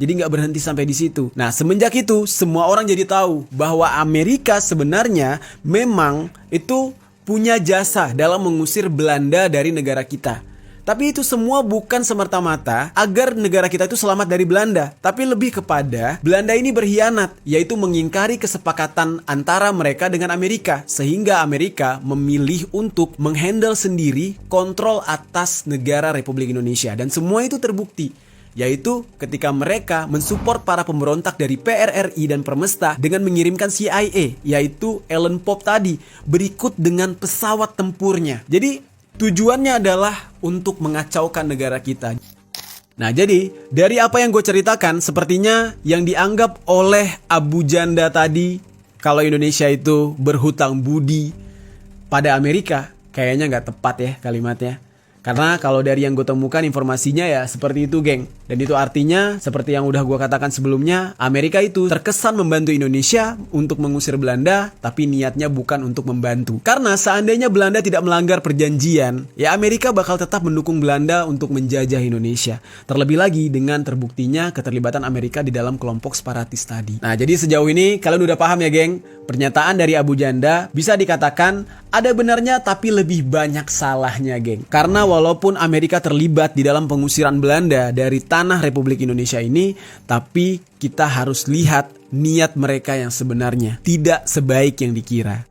Jadi nggak berhenti sampai di situ. Nah, semenjak itu semua orang jadi tahu bahwa Amerika sebenarnya memang itu punya jasa dalam mengusir Belanda dari negara kita. Tapi itu semua bukan semerta-mata agar negara kita itu selamat dari Belanda, tapi lebih kepada Belanda ini berkhianat, yaitu mengingkari kesepakatan antara mereka dengan Amerika, sehingga Amerika memilih untuk menghandle sendiri kontrol atas negara Republik Indonesia. Dan semua itu terbukti, yaitu ketika mereka mensupport para pemberontak dari PRRI dan Permesta dengan mengirimkan CIA, yaitu Ellen Pope tadi, berikut dengan pesawat tempurnya. Jadi tujuannya adalah untuk mengacaukan negara kita. Nah, jadi dari apa yang gue ceritakan, sepertinya yang dianggap oleh Abu Janda tadi kalau Indonesia itu berhutang budi pada Amerika, kayaknya nggak tepat ya kalimatnya. Karena kalau dari yang gue temukan informasinya ya seperti itu, geng. Dan itu artinya seperti yang udah gue katakan sebelumnya, Amerika itu terkesan membantu Indonesia untuk mengusir Belanda, tapi niatnya bukan untuk membantu. Karena seandainya Belanda tidak melanggar perjanjian, ya Amerika bakal tetap mendukung Belanda untuk menjajah Indonesia. Terlebih lagi dengan terbuktinya keterlibatan Amerika di dalam kelompok separatis tadi. Nah, jadi sejauh ini kalian udah paham ya, geng? Pernyataan dari Abu Janda bisa dikatakan ada benarnya tapi lebih banyak salahnya, geng. Karena walaupun Amerika terlibat di dalam pengusiran Belanda dari tanah Republik Indonesia ini, tapi kita harus lihat niat mereka yang sebenarnya tidak sebaik yang dikira.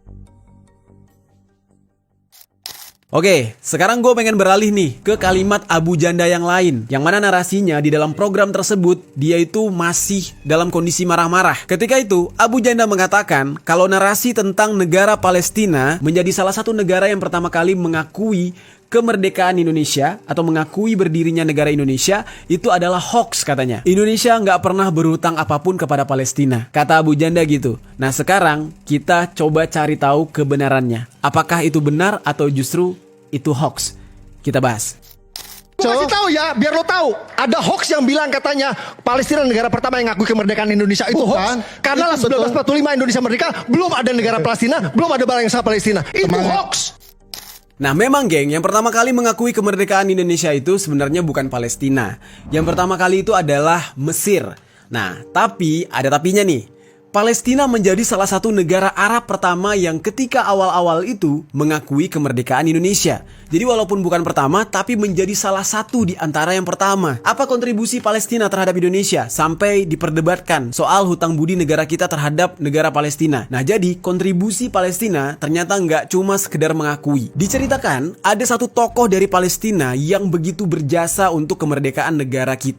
Oke, sekarang gue pengen beralih nih ke kalimat Abu Janda yang lain, yang mana narasinya di dalam program tersebut dia itu masih dalam kondisi marah-marah. Ketika itu Abu Janda mengatakan kalau narasi tentang negara Palestina menjadi salah satu negara yang pertama kali mengakui kemerdekaan Indonesia atau mengakui berdirinya negara Indonesia itu adalah hoax katanya. Indonesia nggak pernah berhutang apapun kepada Palestina, kata Abu Janda gitu. Nah, sekarang kita coba cari tahu kebenarannya. Apakah itu benar atau justru itu hoax? Kita bahas. Gue kasih tahu ya, biar lo tahu. Ada hoax yang bilang katanya Palestina negara pertama yang ngakui kemerdekaan Indonesia. Itu hoax. Karena 1945 Indonesia merdeka, belum ada negara Palestina, belum ada bangsa Palestina. Itu hoax. Nah, memang geng, yang pertama kali mengakui kemerdekaan Indonesia itu sebenarnya bukan Palestina. Yang pertama kali itu adalah Mesir. Nah, tapi ada tapinya nih. Palestina menjadi salah satu negara Arab pertama yang ketika awal-awal itu mengakui kemerdekaan Indonesia. Jadi walaupun bukan pertama, tapi menjadi salah satu di antara yang pertama. Apa kontribusi Palestina terhadap Indonesia sampai diperdebatkan soal hutang budi negara kita terhadap negara Palestina? Nah, jadi kontribusi Palestina ternyata nggak cuma sekedar mengakui. Diceritakan ada satu tokoh dari Palestina yang begitu berjasa untuk kemerdekaan negara kita.